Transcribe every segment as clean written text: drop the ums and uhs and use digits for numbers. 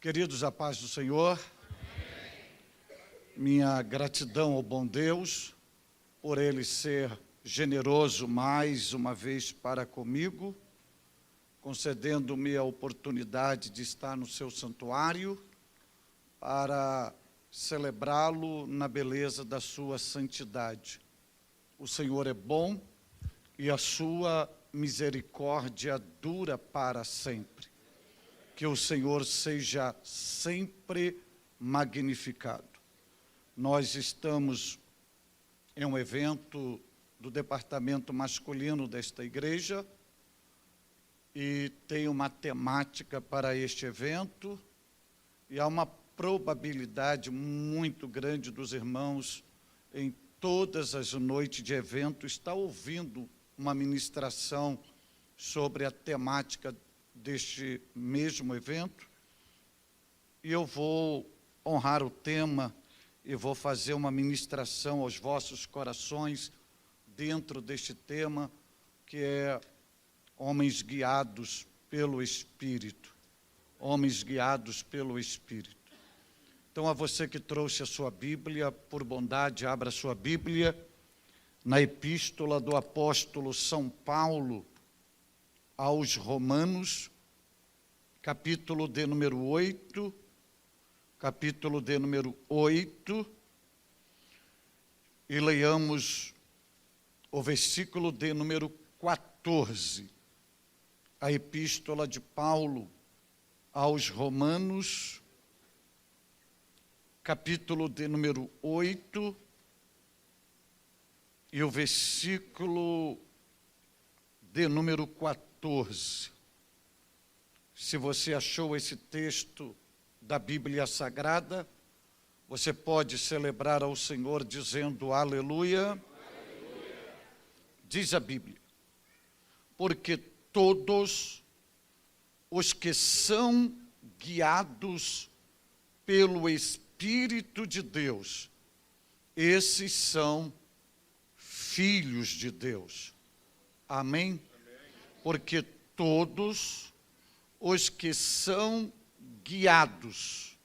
Queridos, a paz do Senhor, minha gratidão ao bom Deus, por Ele ser generoso mais uma vez para comigo, concedendo-me a oportunidade de estar no seu santuário para celebrá-lo na beleza da sua santidade. O Senhor é bom e a sua misericórdia dura para sempre. Que o Senhor seja sempre magnificado. Nós estamos em um evento do departamento masculino desta igreja e tem uma temática para este evento e há uma probabilidade muito grande dos irmãos em todas as noites de evento estar ouvindo uma ministração sobre a temática deste mesmo evento, e eu vou honrar o tema e vou fazer uma ministração aos vossos corações dentro deste tema, que é homens guiados pelo Espírito. Homens guiados pelo Espírito. Então, a você que trouxe a sua Bíblia, por bondade, abra a sua Bíblia na Epístola do Apóstolo São Paulo aos Romanos, capítulo de número 8, e leiamos o versículo de número 14, a Epístola de Paulo aos Romanos, capítulo de número 8, e o versículo de número 14. Se você achou esse texto da Bíblia Sagrada, você pode celebrar ao Senhor dizendo aleluia. Aleluia. Diz a Bíblia: porque todos os que são guiados pelo Espírito de Deus, esses são filhos de Deus. Amém? Porque todos os que são guiados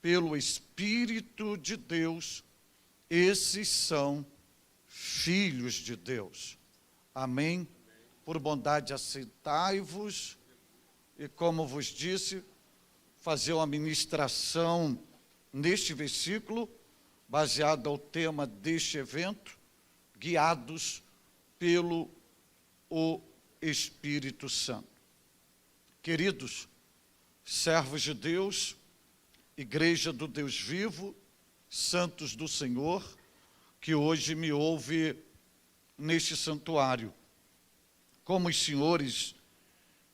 pelo Espírito de Deus, esses são filhos de Deus. Amém? Por bondade, assentai-vos, e como vos disse, fazer uma ministração neste versículo, baseado ao tema deste evento, guiados pelo Espírito Santo. Queridos, servos de Deus, igreja do Deus vivo, santos do Senhor, que hoje me ouve neste santuário. Como os senhores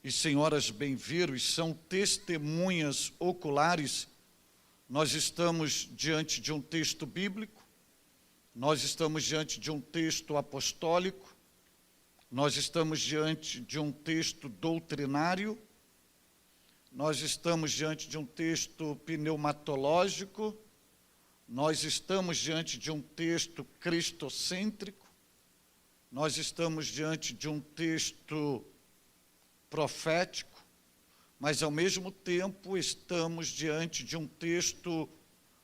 e senhoras bem viram e são testemunhas oculares, nós estamos diante de um texto bíblico, nós estamos diante de um texto apostólico, nós estamos diante de um texto doutrinário, nós estamos diante de um texto pneumatológico, nós estamos diante de um texto cristocêntrico, nós estamos diante de um texto profético, mas ao mesmo tempo estamos diante de um texto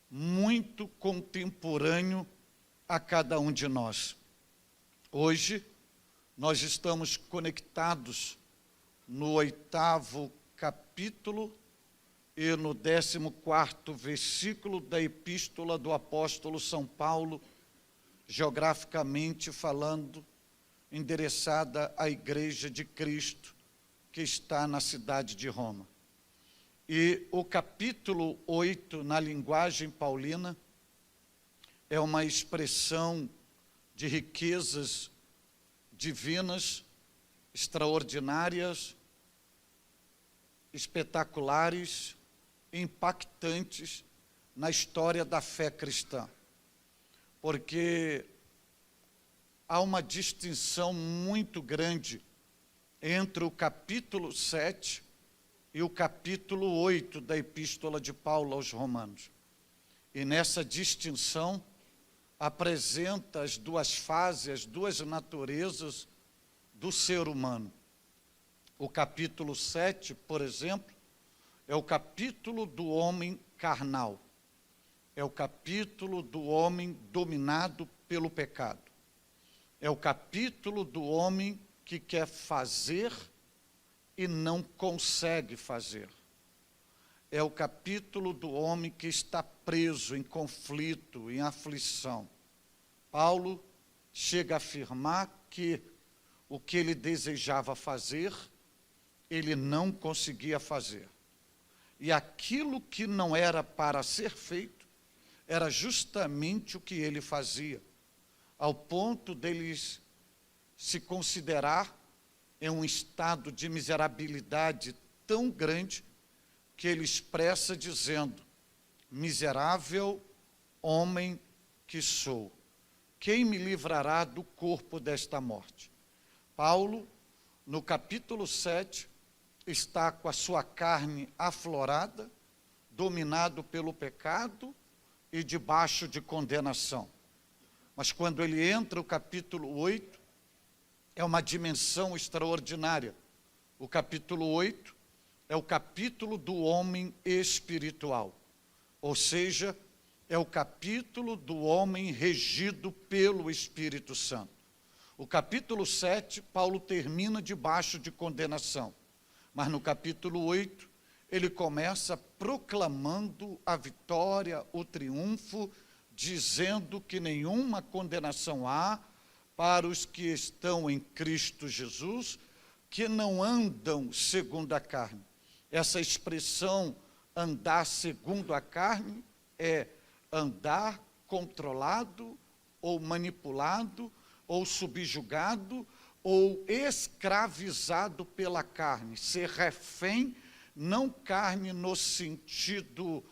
muito contemporâneo a cada um de nós. Hoje, nós estamos conectados no 8º capítulo e no 14º versículo da Epístola do Apóstolo São Paulo, geograficamente falando, endereçada à Igreja de Cristo, que está na cidade de Roma. E o capítulo 8, na linguagem paulina, é uma expressão de riquezas divinas, extraordinárias, espetaculares, impactantes na história da fé cristã. Porque há uma distinção muito grande entre o capítulo 7 e o capítulo 8 da Epístola de Paulo aos Romanos. E nessa distinção apresenta as duas fases, as duas naturezas do ser humano. O capítulo 7, por exemplo, é o capítulo do homem carnal. É o capítulo do homem dominado pelo pecado. É o capítulo do homem que quer fazer e não consegue fazer. É o capítulo do homem que está preso em conflito, em aflição. Paulo chega a afirmar que o que ele desejava fazer, ele não conseguia fazer. E aquilo que não era para ser feito, era justamente o que ele fazia, ao ponto dele se considerar em um estado de miserabilidade tão grande, que ele expressa dizendo: miserável homem que sou, quem me livrará do corpo desta morte? Paulo, no capítulo 7, está com a sua carne aflorada, dominado pelo pecado e debaixo de condenação. Mas quando ele entra o capítulo 8, é uma dimensão extraordinária. O capítulo 8 é o capítulo do homem espiritual, ou seja, é o capítulo do homem regido pelo Espírito Santo. O capítulo 7, Paulo termina debaixo de condenação, mas no capítulo 8, ele começa proclamando a vitória, o triunfo, dizendo que nenhuma condenação há para os que estão em Cristo Jesus, que não andam segundo a carne. Essa expressão, andar segundo a carne, é andar controlado, ou manipulado, ou subjugado, ou escravizado pela carne, ser refém, não carne no sentido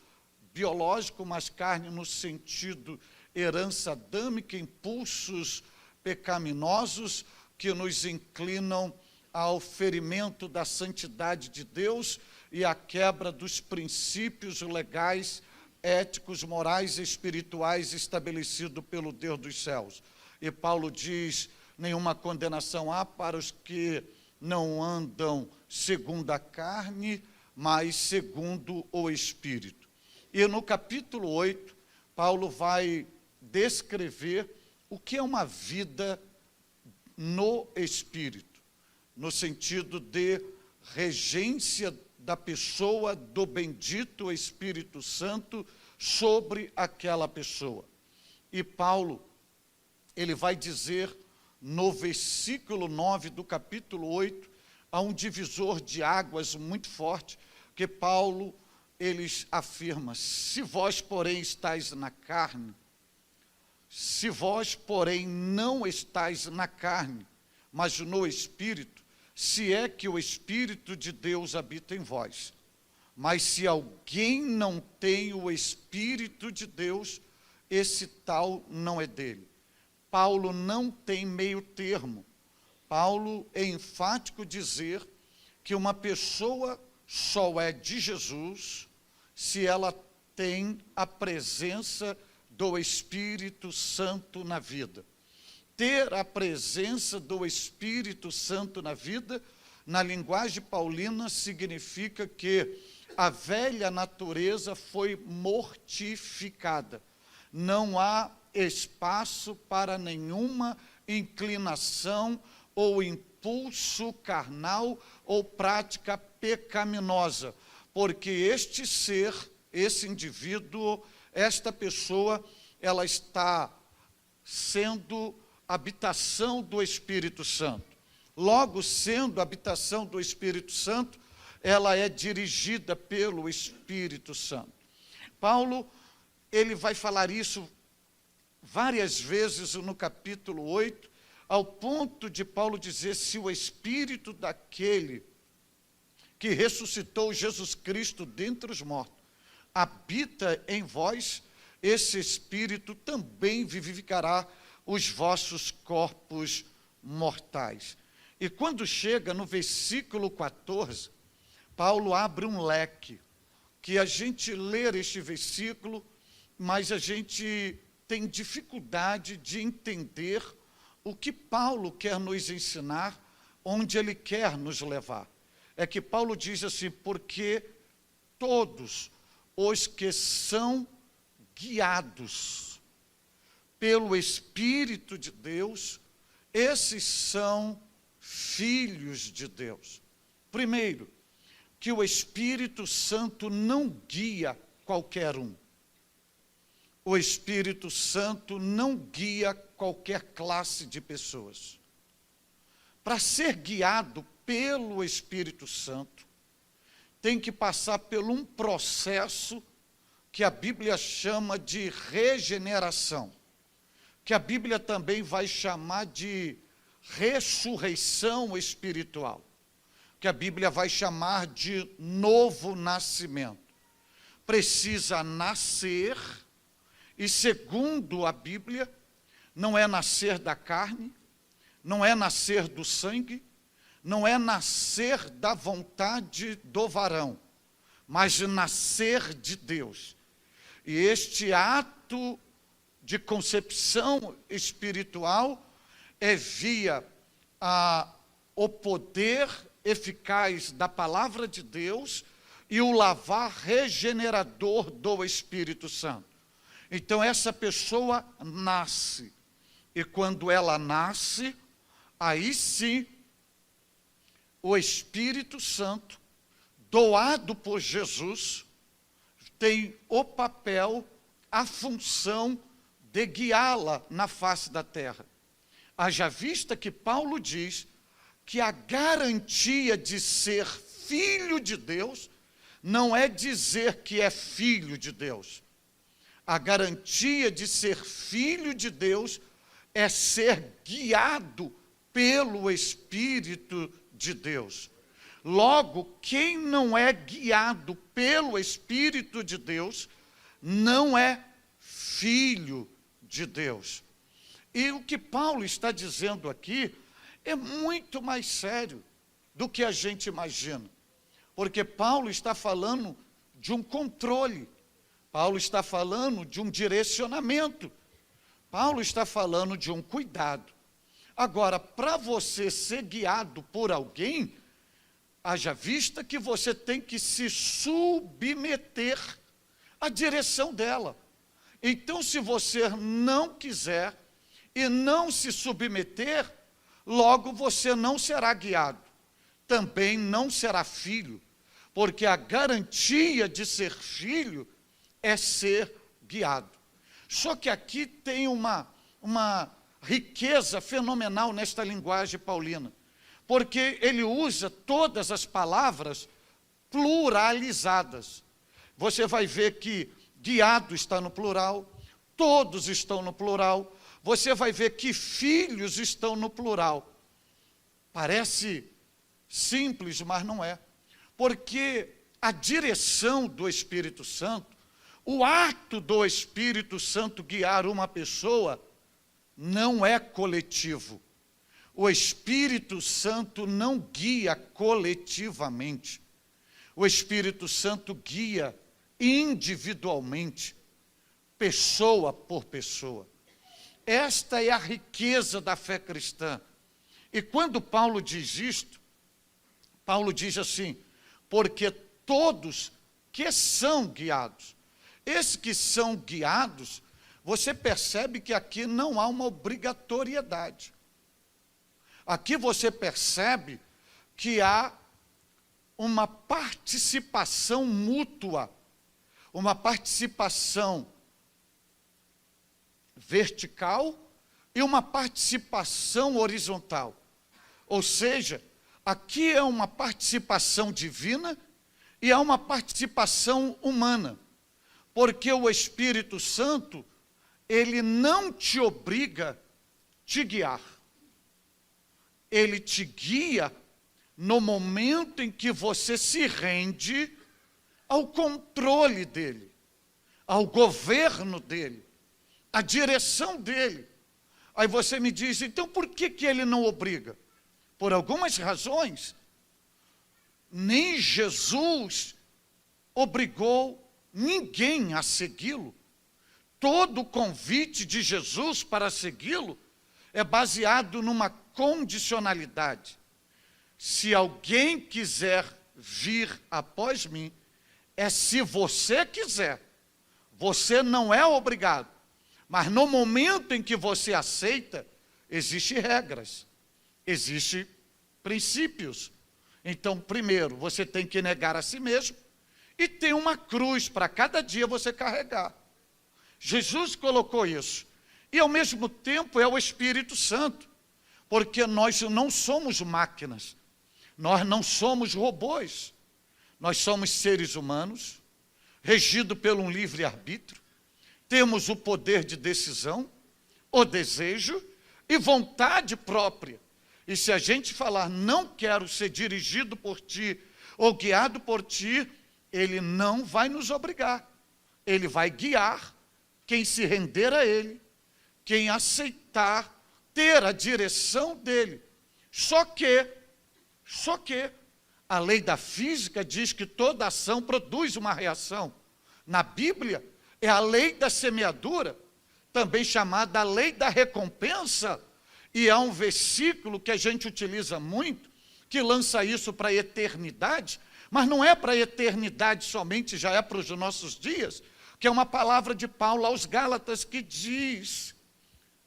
biológico, mas carne no sentido herança adâmica, impulsos pecaminosos que nos inclinam ao ferimento da santidade de Deus e à quebra dos princípios legais, éticos, morais e espirituais estabelecidos pelo Deus dos céus. E Paulo diz: nenhuma condenação há para os que não andam segundo a carne, mas segundo o Espírito. E no capítulo 8, Paulo vai descrever o que é uma vida no Espírito, no sentido de regência da pessoa do bendito Espírito Santo sobre aquela pessoa. E Paulo, ele vai dizer no versículo 9 do capítulo 8, há um divisor de águas muito forte, que Paulo, ele afirma: se vós, porém, estáis na carne, se vós, porém, não estáis na carne, mas no Espírito, se é que o Espírito de Deus habita em vós. Mas se alguém não tem o Espírito de Deus, esse tal não é dele. Paulo não tem meio termo. Paulo é enfático dizer que uma pessoa só é de Jesus se ela tem a presença do Espírito Santo na vida. Ter a presença do Espírito Santo na vida, na linguagem paulina, significa que a velha natureza foi mortificada. Não há espaço para nenhuma inclinação ou impulso carnal ou prática pecaminosa, porque este ser, esse indivíduo, esta pessoa, ela está sendo habitação do Espírito Santo. Logo, sendo habitação do Espírito Santo, ela é dirigida pelo Espírito Santo. Paulo, ele vai falar isso várias vezes no capítulo 8, ao ponto de Paulo dizer: se o Espírito daquele que ressuscitou Jesus Cristo dentre os mortos habita em vós, esse Espírito também vivificará os vossos corpos mortais. E quando chega no versículo 14, Paulo abre um leque, que a gente lê este versículo, mas a gente tem dificuldade de entender o que Paulo quer nos ensinar, onde ele quer nos levar. É que Paulo diz assim: porque todos os que são guiados pelo Espírito de Deus, esses são filhos de Deus. Primeiro, que o Espírito Santo não guia qualquer um. O Espírito Santo não guia qualquer classe de pessoas. Para ser guiado pelo Espírito Santo, tem que passar por um processo que a Bíblia chama de regeneração, que a Bíblia também vai chamar de ressurreição espiritual, que a Bíblia vai chamar de novo nascimento. Precisa nascer, e segundo a Bíblia, não é nascer da carne, não é nascer do sangue, não é nascer da vontade do varão, mas nascer de Deus. E este ato de concepção espiritual é via o poder eficaz da palavra de Deus e o lavar regenerador do Espírito Santo. Então essa pessoa nasce, e quando ela nasce, aí sim, o Espírito Santo, doado por Jesus, tem o papel, a função de guiá-la na face da terra. Haja vista que Paulo diz que a garantia de ser filho de Deus não é dizer que é filho de Deus. A garantia de ser filho de Deus é ser guiado pelo Espírito de Deus. Logo, quem não é guiado pelo Espírito de Deus, não é filho de Deus. E o que Paulo está dizendo aqui é muito mais sério do que a gente imagina. Porque Paulo está falando de um controle. Paulo está falando de um direcionamento. Paulo está falando de um cuidado. Agora, para você ser guiado por alguém, haja vista que você tem que se submeter à direção dela. Então, se você não quiser e não se submeter, logo você não será guiado. Também não será filho, porque a garantia de ser filho é ser guiado. Só que aqui tem uma riqueza fenomenal nesta linguagem paulina, porque ele usa todas as palavras pluralizadas. Você vai ver que guiado está no plural, todos estão no plural, você vai ver que filhos estão no plural. Parece simples, mas não é. Porque a direção do Espírito Santo, o ato do Espírito Santo guiar uma pessoa, não é coletivo. O Espírito Santo não guia coletivamente. O Espírito Santo guia individualmente, pessoa por pessoa. Esta é a riqueza da fé cristã. E quando Paulo diz isto, Paulo diz assim: porque todos que são guiados, esses que são guiados, você percebe que aqui não há uma obrigatoriedade. Aqui você percebe que há uma participação mútua, uma participação vertical e uma participação horizontal. Ou seja, aqui é uma participação divina e há uma participação humana, porque o Espírito Santo, ele não te obriga a te guiar. Ele te guia no momento em que você se rende ao controle dele, ao governo dele, à direção dele. Aí você me diz, então por que ele não obriga? Por algumas razões. Nem Jesus obrigou ninguém a segui-lo. Todo o convite de Jesus para segui-lo é baseado numa condicionalidade. Se alguém quiser vir após mim, é se você quiser. Você não é obrigado. Mas no momento em que você aceita, existem regras, existem princípios. Então, primeiro, você tem que negar a si mesmo e tem uma cruz para cada dia você carregar. Jesus colocou isso. E, ao mesmo tempo, é o Espírito Santo. Porque nós não somos máquinas. Nós não somos robôs. Nós somos seres humanos, regidos pelo um livre-arbítrio. Temos o poder de decisão, o desejo e vontade própria. E se a gente falar, não quero ser dirigido por ti ou guiado por ti, ele não vai nos obrigar. Ele vai guiar quem se render a ele, quem aceitar ter a direção dele. Só que, a lei da física diz que toda ação produz uma reação. Na Bíblia, é a lei da semeadura, também chamada a lei da recompensa, e há um versículo que a gente utiliza muito, que lança isso para a eternidade, mas não é para a eternidade somente, já é para os nossos dias, que é uma palavra de Paulo aos Gálatas que diz: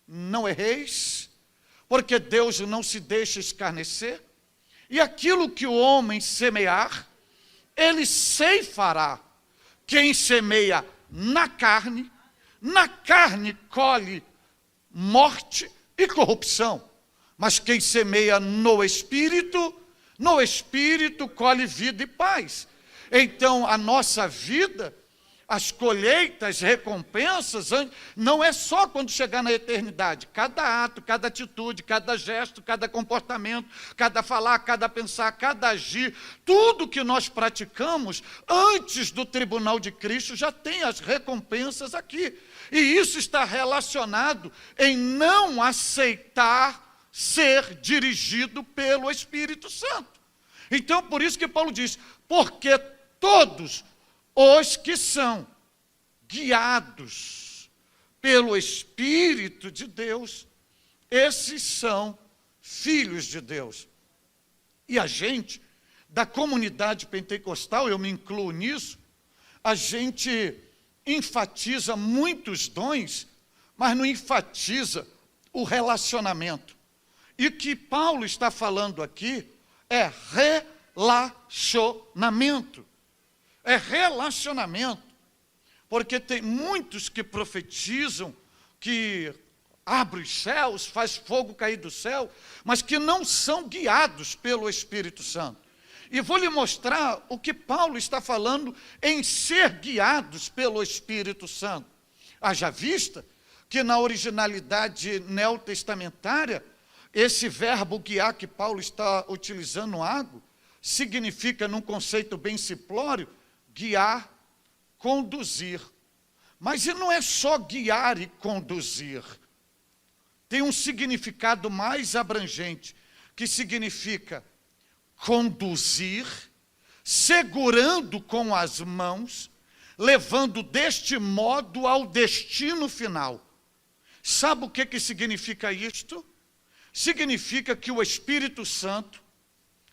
não erreis, porque Deus não se deixa escarnecer, e aquilo que o homem semear, ele ceifará. Quem semeia na carne colhe morte e corrupção. Mas quem semeia no Espírito colhe vida e paz. Então, a nossa vida, as colheitas, recompensas, não é só quando chegar na eternidade. Cada ato, cada atitude, cada gesto, cada comportamento, cada falar, cada pensar, cada agir, tudo que nós praticamos antes do tribunal de Cristo já tem as recompensas aqui. E isso está relacionado em não aceitar ser dirigido pelo Espírito Santo. Então, por isso que Paulo diz, porque todos os que são guiados pelo Espírito de Deus, esses são filhos de Deus. E a gente, da comunidade pentecostal, eu me incluo nisso, a gente enfatiza muitos dons, mas não enfatiza o relacionamento. E o que Paulo está falando aqui é relacionamento. É relacionamento, porque tem muitos que profetizam, que abre os céus, faz fogo cair do céu, mas que não são guiados pelo Espírito Santo. E vou lhe mostrar o que Paulo está falando em ser guiados pelo Espírito Santo. Haja vista que na originalidade neotestamentária, esse verbo guiar que Paulo está utilizando, água, significa, num conceito bem simplório, guiar, conduzir. Mas e não é só guiar e conduzir. Tem um significado mais abrangente, que significa conduzir, segurando com as mãos, levando deste modo ao destino final. Sabe o que significa isto? Significa que o Espírito Santo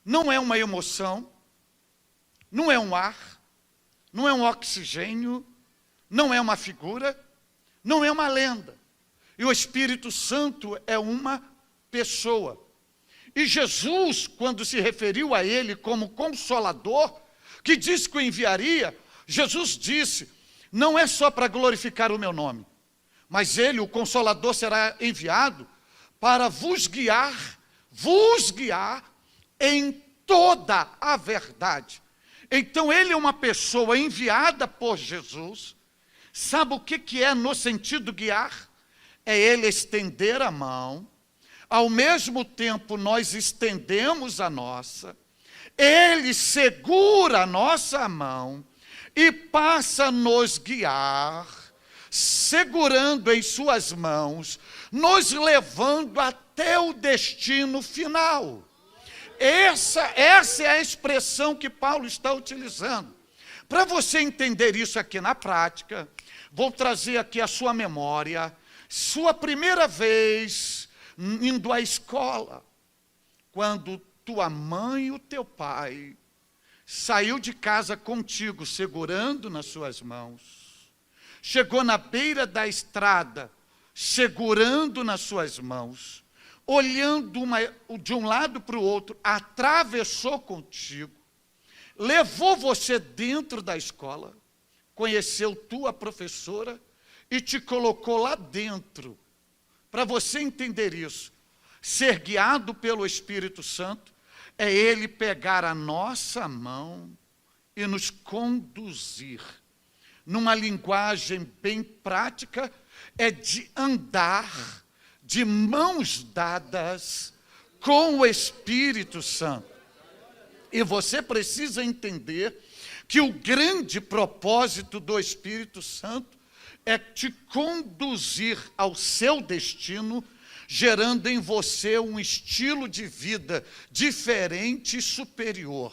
não é uma emoção, não é um ar, não é um oxigênio, não é uma figura, não é uma lenda. E o Espírito Santo é uma pessoa. E Jesus, quando se referiu a ele como Consolador, que disse que o enviaria, Jesus disse, não é só para glorificar o meu nome, mas ele, o Consolador, será enviado para vos guiar em toda a verdade. Então, ele é uma pessoa enviada por Jesus. Sabe o que é no sentido guiar? É ele estender a mão, ao mesmo tempo nós estendemos a nossa, ele segura a nossa mão e passa a nos guiar, segurando em suas mãos, nos levando até o destino final. Essa é a expressão que Paulo está utilizando. Para você entender isso aqui na prática, vou trazer aqui a sua memória, sua primeira vez indo à escola, quando tua mãe e o teu pai saiu de casa contigo, segurando nas suas mãos, chegou na beira da estrada, segurando nas suas mãos, olhando de um lado para o outro, atravessou contigo, levou você dentro da escola, conheceu tua professora e te colocou lá dentro. Para você entender isso, ser guiado pelo Espírito Santo é Ele pegar a nossa mão e nos conduzir. Numa linguagem bem prática, é de andar de mãos dadas com o Espírito Santo. E você precisa entender que o grande propósito do Espírito Santo é te conduzir ao seu destino, gerando em você um estilo de vida diferente e superior.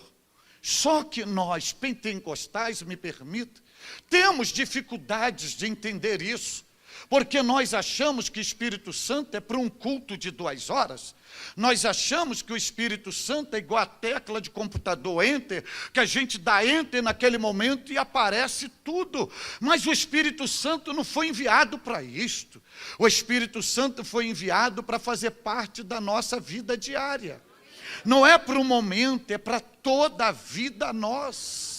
Só que nós, pentecostais, me permita, temos dificuldades de entender isso, porque nós achamos que o Espírito Santo é para um culto de 2 horas, nós achamos que o Espírito Santo é igual a tecla de computador Enter, que a gente dá Enter naquele momento e aparece tudo, mas o Espírito Santo não foi enviado para isto, o Espírito Santo foi enviado para fazer parte da nossa vida diária, não é para um momento, é para toda a vida nossa.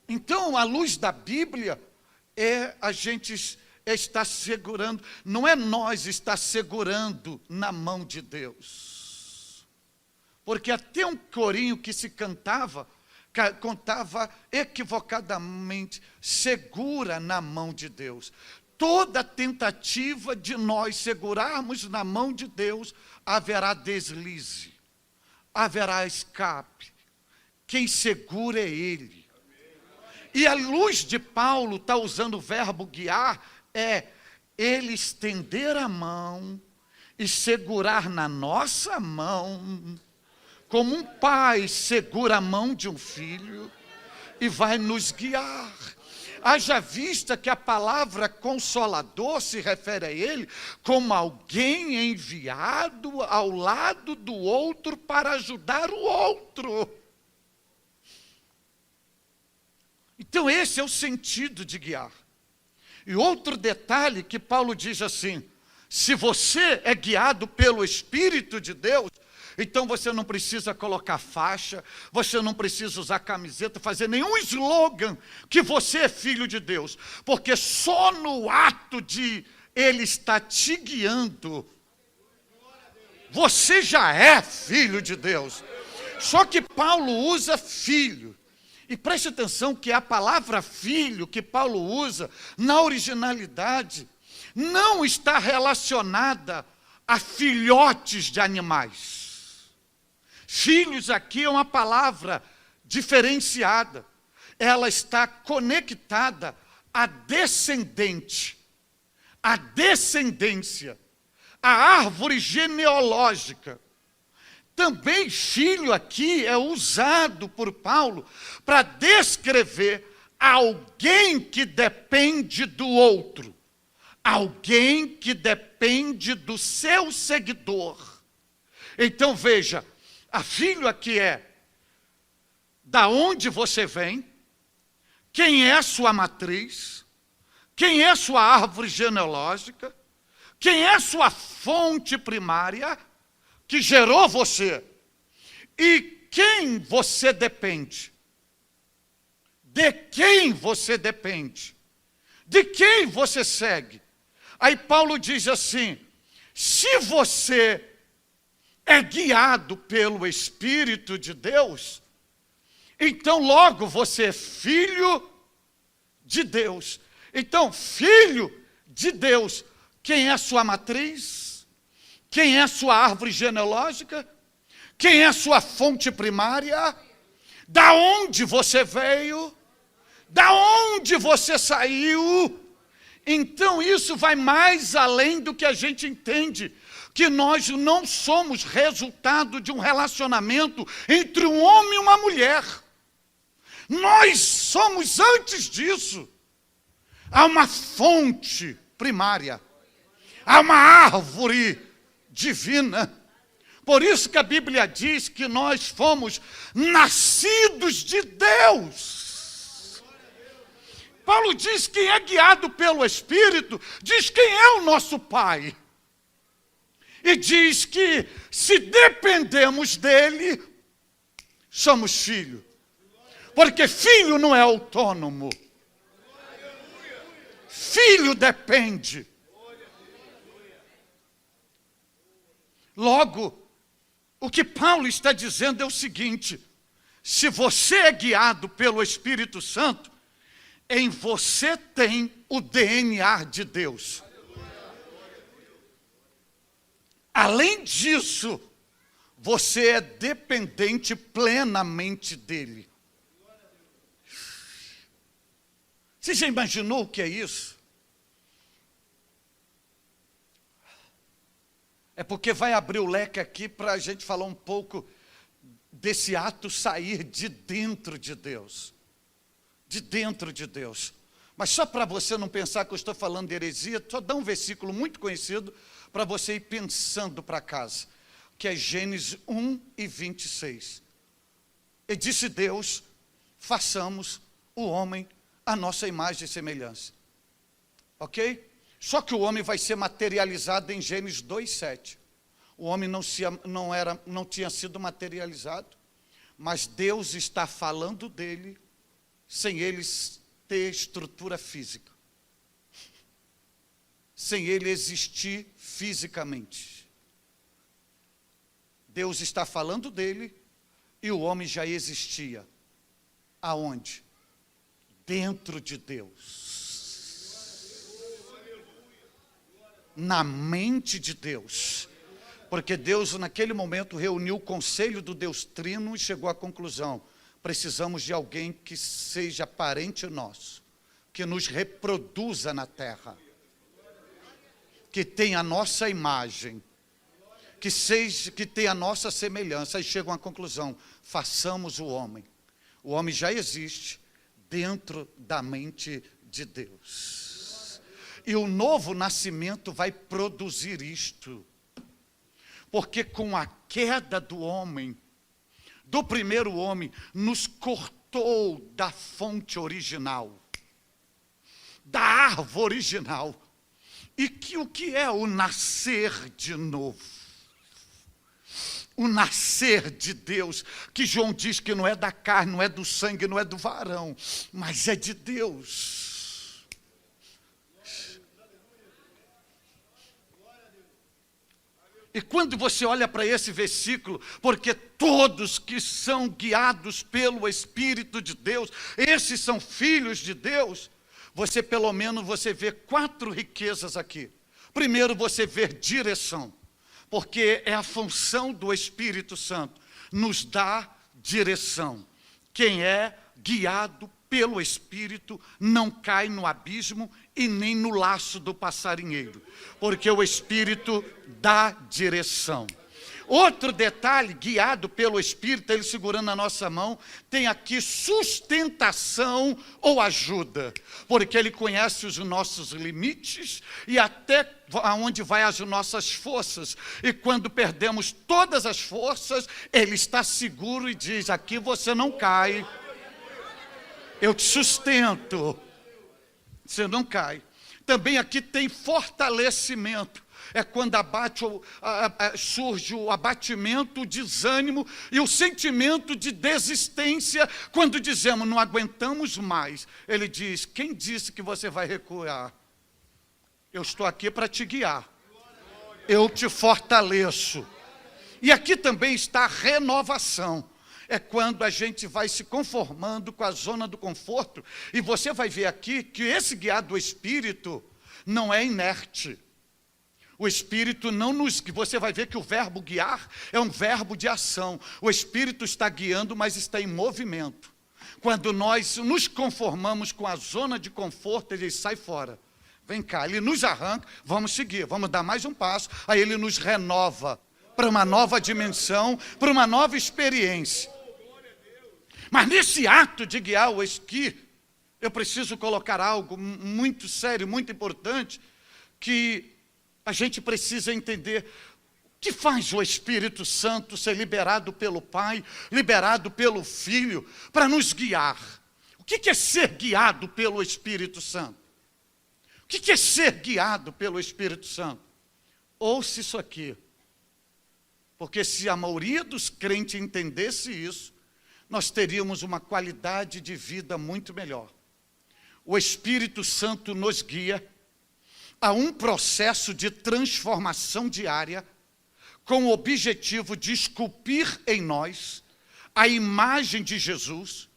Então, à luz da Bíblia, a gente está segurando, não é nós estar segurando na mão de Deus. Porque até um corinho que se contava equivocadamente, segura na mão de Deus. Toda tentativa de nós segurarmos na mão de Deus, haverá deslize, haverá escape. Quem segura é Ele. E a luz de Paulo está usando o verbo guiar, é Ele estender a mão e segurar na nossa mão, como um pai segura a mão de um filho e vai nos guiar. Haja vista que a palavra consolador se refere a Ele como alguém enviado ao lado do outro para ajudar o outro. Então esse é o sentido de guiar. E outro detalhe que Paulo diz assim, se você é guiado pelo Espírito de Deus, então você não precisa colocar faixa, você não precisa usar camiseta, fazer nenhum slogan que você é filho de Deus, porque só no ato de Ele estar te guiando, você já é filho de Deus. Só que Paulo usa filho. E preste atenção que a palavra filho que Paulo usa, na originalidade, não está relacionada a filhotes de animais. Filhos aqui é uma palavra diferenciada. Ela está conectada à descendente, à descendência, à árvore genealógica. Também filho aqui é usado por Paulo para descrever alguém que depende do outro, alguém que depende do seu seguidor. Então veja, a filho aqui é da onde você vem, quem é sua matriz, quem é sua árvore genealógica, quem é sua fonte primária, que gerou você, e quem você depende, de quem você depende, de quem você segue. Aí Paulo diz assim, se você é guiado pelo Espírito de Deus, então logo você é filho de Deus. Então, filho de Deus, quem é sua matriz? Quem é sua árvore genealógica? Quem é sua fonte primária? Da onde você veio? Da onde você saiu? Então isso vai mais além do que a gente entende, que nós não somos resultado de um relacionamento entre um homem e uma mulher. Nós somos antes disso. Há uma fonte primária, há uma árvore divina, Por isso que a Bíblia diz que nós fomos nascidos de Deus. Paulo diz que quem é guiado pelo Espírito, diz quem é o nosso Pai. E diz que se dependemos dele, somos filhos. Porque filho não é autônomo. Filho depende. Logo, o que Paulo está dizendo é o seguinte: se você é guiado pelo Espírito Santo, em você tem o DNA de Deus. Além disso, você é dependente plenamente dele. Você já imaginou o que é isso? É porque vai abrir o leque aqui para a gente falar um pouco desse ato sair de dentro de Deus. De dentro de Deus. Mas só para você não pensar que eu estou falando de heresia, só dá um versículo muito conhecido para você ir pensando para casa, que é Gênesis 1:26. E disse Deus, façamos o homem à nossa imagem e semelhança. Ok? Só que o homem vai ser materializado em Gênesis 2:7. O homem não tinha sido materializado, mas Deus está falando dele sem ele ter estrutura física, sem ele existir fisicamente. Deus está falando dele e o homem já existia. Aonde? Dentro de Deus. Na mente de Deus. Porque Deus, naquele momento, reuniu o conselho do Deus Trino e chegou à conclusão: precisamos de alguém que seja parente nosso, que nos reproduza na terra, que tenha a nossa imagem, que tenha a nossa semelhança. Aí chegam à conclusão: façamos o homem. O homem já existe dentro da mente de Deus. E o novo nascimento vai produzir isto. Porque com a queda do homem, do primeiro homem, nos cortou da fonte original, da árvore original. E o que é o nascer de novo? O nascer de Deus, que João diz que não é da carne, não é do sangue, não é do varão, mas é de Deus. E quando você olha para esse versículo, porque todos que são guiados pelo Espírito de Deus, esses são filhos de Deus, você pelo menos vê 4 riquezas aqui. Primeiro, você vê direção, porque é a função do Espírito Santo, nos dá direção. Quem é guiado pelo Espírito não cai no abismo e nem no laço do passarinheiro, porque o Espírito dá direção. Outro detalhe, guiado pelo Espírito, ele segurando a nossa mão, tem aqui sustentação ou ajuda, porque ele conhece os nossos limites e até aonde vai as nossas forças. E quando perdemos todas as forças, ele está seguro e diz: aqui você não cai, eu te sustento, você não cai. Também aqui tem fortalecimento. É quando surge o abatimento, o desânimo e o sentimento de desistência, quando dizemos, não aguentamos mais. Ele diz: quem disse que você vai recuar? Eu estou aqui para te guiar. Eu te fortaleço. E aqui também está a renovação. É quando a gente vai se conformando com a zona do conforto. E você vai ver aqui que esse guiar do Espírito não é inerte. O Espírito não nos... Você vai ver que o verbo guiar é um verbo de ação. O Espírito está guiando, mas está em movimento. Quando nós nos conformamos com a zona de conforto, ele sai fora. Vem cá, ele nos arranca, vamos seguir, vamos dar mais um passo. Aí ele nos renova para uma nova dimensão, para uma nova experiência. Mas nesse ato de guiar o esqui, eu preciso colocar algo muito sério, muito importante, que a gente precisa entender. que faz o Espírito Santo ser liberado pelo Pai, liberado pelo Filho, para nos guiar. O que é ser guiado pelo Espírito Santo? O que é ser guiado pelo Espírito Santo? Ouça isso aqui, porque se a maioria dos crentes entendesse isso, nós teríamos uma qualidade de vida muito melhor. O Espírito Santo nos guia a um processo de transformação diária, com o objetivo de esculpir em nós a imagem de Jesus,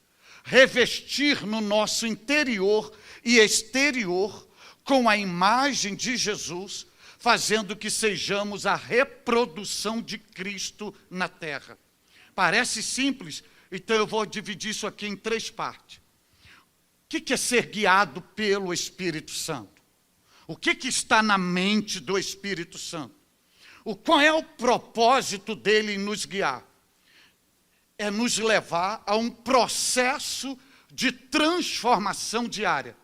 revestir no nosso interior e exterior com a imagem de Jesus, fazendo que sejamos a reprodução de Cristo na terra. Parece simples, então eu vou dividir isso aqui em 3 partes. O que é ser guiado pelo Espírito Santo? O que está na mente do Espírito Santo? Qual é o propósito dele em nos guiar? É nos levar a um processo de transformação diária.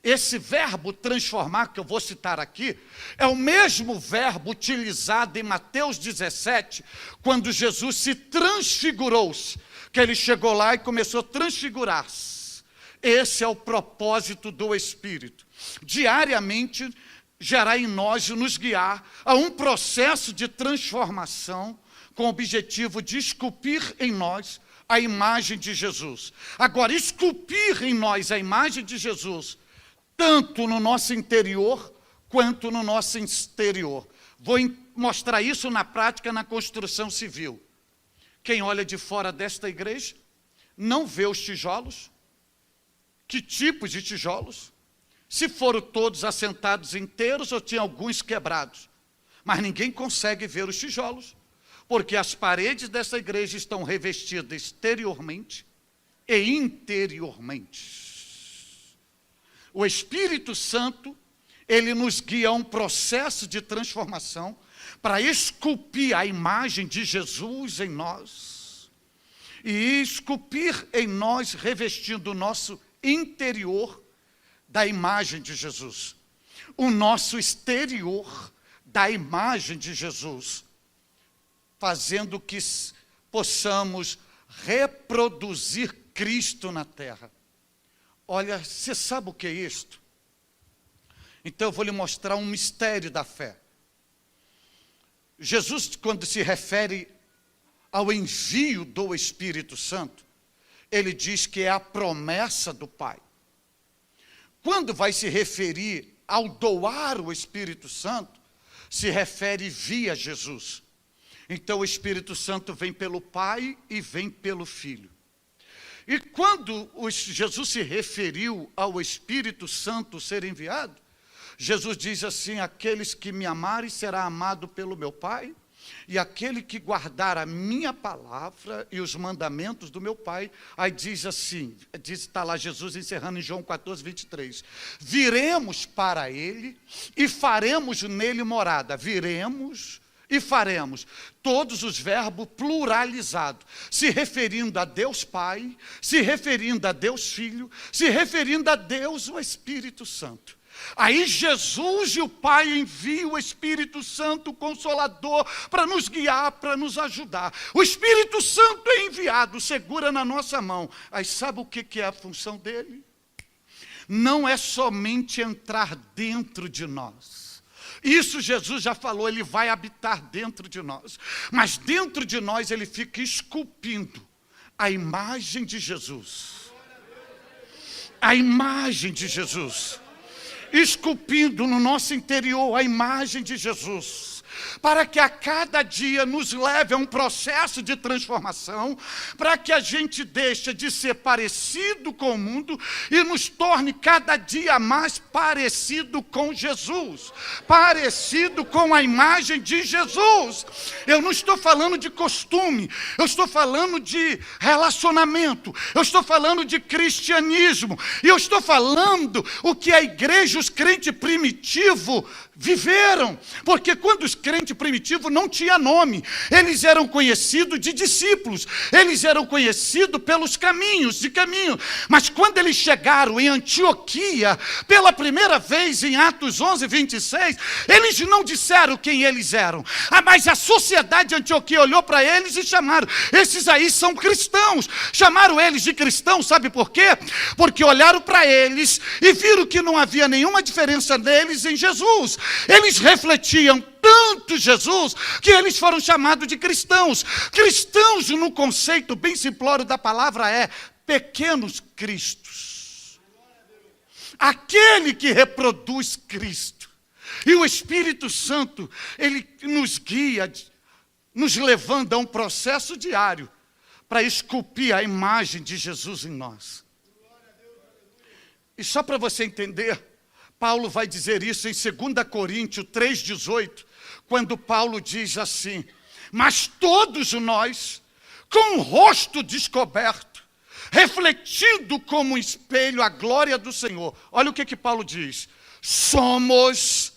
Esse verbo transformar, que eu vou citar aqui, é o mesmo verbo utilizado em Mateus 17, quando Jesus se transfigurou-se, que ele chegou lá e começou a transfigurar-se. Esse é o propósito do Espírito. Diariamente, gerar em nós e nos guiar a um processo de transformação com o objetivo de esculpir em nós a imagem de Jesus. Agora, esculpir em nós a imagem de Jesus, tanto no nosso interior quanto no nosso exterior. Vou mostrar isso na prática na construção civil. Quem olha de fora desta igreja não vê os tijolos. Que tipos de tijolos? Se foram todos assentados inteiros ou tinha alguns quebrados. Mas ninguém consegue ver os tijolos, porque as paredes dessa igreja estão revestidas exteriormente e interiormente. O Espírito Santo, ele nos guia a um processo de transformação para esculpir a imagem de Jesus em nós e esculpir em nós, revestindo o nosso interior da imagem de Jesus, o nosso exterior da imagem de Jesus, fazendo que possamos reproduzir Cristo na terra. Olha, você sabe o que é isto? Então eu vou lhe mostrar um mistério da fé. Jesus, quando se refere ao envio do Espírito Santo, ele diz que é a promessa do Pai. Quando vai se referir ao doar o Espírito Santo, se refere via Jesus. Então o Espírito Santo vem pelo Pai e vem pelo Filho. E quando Jesus se referiu ao Espírito Santo ser enviado, Jesus diz assim: aqueles que me amarem será amado pelo meu Pai, e aquele que guardar a minha palavra e os mandamentos do meu Pai, aí diz assim, está lá Jesus encerrando em João 14, 23, viremos para ele e faremos nele morada. Viremos e faremos, todos os verbos pluralizados, se referindo a Deus Pai, se referindo a Deus Filho, se referindo a Deus o Espírito Santo. Aí Jesus e o Pai enviam o Espírito Santo, o Consolador, para nos guiar, para nos ajudar. O Espírito Santo é enviado, segura na nossa mão. Aí sabe o que é a função dele? Não é somente entrar dentro de nós. Isso Jesus já falou, ele vai habitar dentro de nós. Mas dentro de nós ele fica esculpindo a imagem de Jesus. A imagem de Jesus. Esculpindo no nosso interior a imagem de Jesus, para que a cada dia nos leve a um processo de transformação, para que a gente deixe de ser parecido com o mundo e nos torne cada dia mais parecido com Jesus, parecido com a imagem de Jesus. Eu não estou falando de costume, eu estou falando de relacionamento, eu estou falando de cristianismo, e eu estou falando o que a igreja, os crentes primitivos, viveram, porque quando os crentes primitivos não tinham nome, eles eram conhecidos de discípulos, eles eram conhecidos pelos caminhos, mas quando eles chegaram em Antioquia, pela primeira vez em Atos 11, 26, eles não disseram quem eles eram, mas a sociedade de Antioquia olhou para eles e chamaram, esses aí são cristãos, chamaram eles de cristãos, sabe por quê? Porque olharam para eles e viram que não havia nenhuma diferença neles em Jesus. Eles refletiam tanto Jesus que eles foram chamados de cristãos. Cristãos, no conceito bem simplório da palavra, é pequenos cristos. Aquele que reproduz Cristo. E o Espírito Santo, ele nos guia, nos levando a um processo diário para esculpir a imagem de Jesus em nós. E só para você entender, Paulo vai dizer isso em 2 Coríntios 3,18, quando Paulo diz assim: mas todos nós, com o rosto descoberto, refletindo como um espelho a glória do Senhor. Olha o que Paulo diz: somos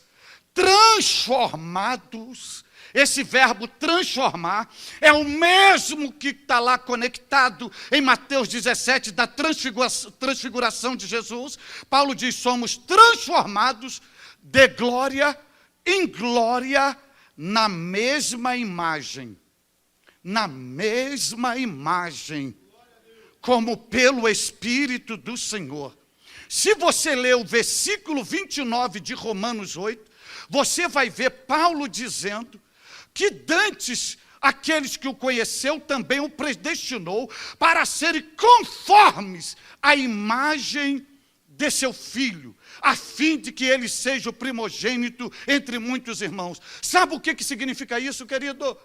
transformados. Esse verbo transformar é o mesmo que está lá conectado em Mateus 17, da transfiguração de Jesus. Paulo diz, somos transformados de glória em glória na mesma imagem. Na mesma imagem, como pelo Espírito do Senhor. Se você ler o versículo 29 de Romanos 8, você vai ver Paulo dizendo que dantes aqueles que o conheceu também o predestinou para serem conformes à imagem de seu filho, a fim de que ele seja o primogênito entre muitos irmãos. Sabe o que significa isso, querido?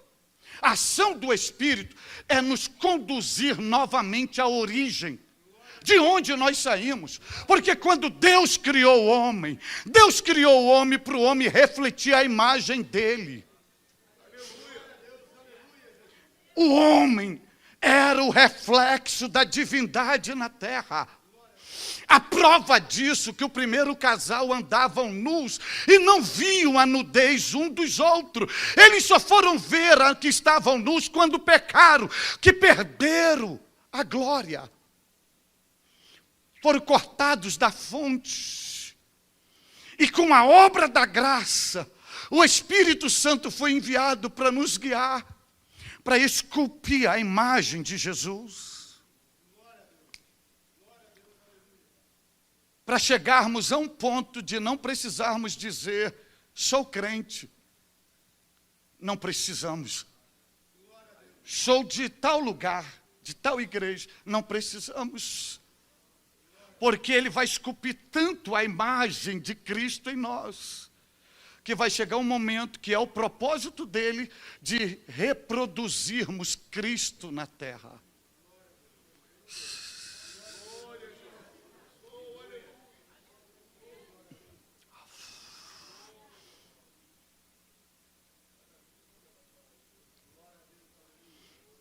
A ação do Espírito é nos conduzir novamente à origem, de onde nós saímos, porque quando Deus criou o homem para o homem refletir a imagem dele. O homem era o reflexo da divindade na terra. A prova disso que o primeiro casal andavam nus e não viam a nudez um dos outros. Eles só foram ver que estavam nus quando pecaram, que perderam a glória. Foram cortados da fonte. E com a obra da graça, o Espírito Santo foi enviado para nos guiar, para esculpir a imagem de Jesus, para chegarmos a um ponto de não precisarmos dizer, sou crente, não precisamos, sou de tal lugar, de tal igreja, não precisamos, porque Ele vai esculpir tanto a imagem de Cristo em nós, que vai chegar um momento que é o propósito dele de reproduzirmos Cristo na terra.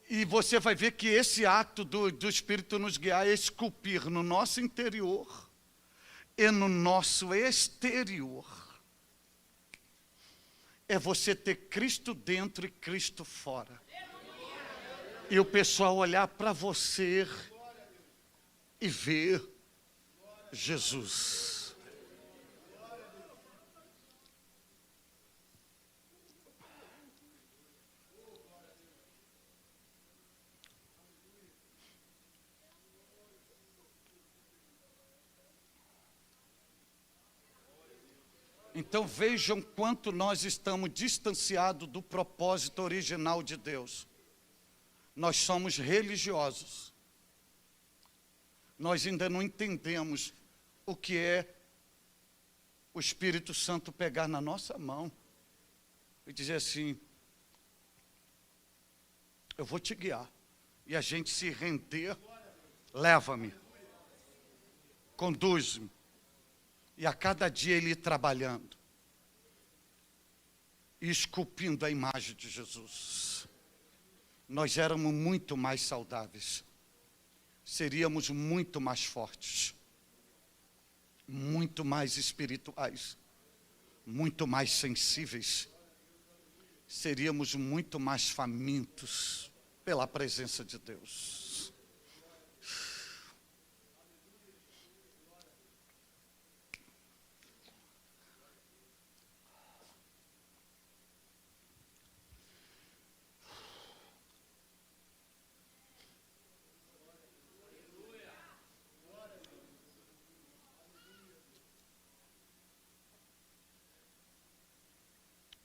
E você vai ver que esse ato do Espírito nos guiar é esculpir no nosso interior e no nosso exterior. É você ter Cristo dentro e Cristo fora. E o pessoal olhar para você e ver Jesus. Então vejam quanto nós estamos distanciados do propósito original de Deus. Nós somos religiosos. Nós ainda não entendemos o que é o Espírito Santo pegar na nossa mão e dizer assim, eu vou te guiar. E a gente se render, leva-me, conduz-me. E a cada dia Ele ir trabalhando e esculpindo a imagem de Jesus. Nós éramos muito mais saudáveis, seríamos muito mais fortes, muito mais espirituais, muito mais sensíveis, seríamos muito mais famintos pela presença de Deus.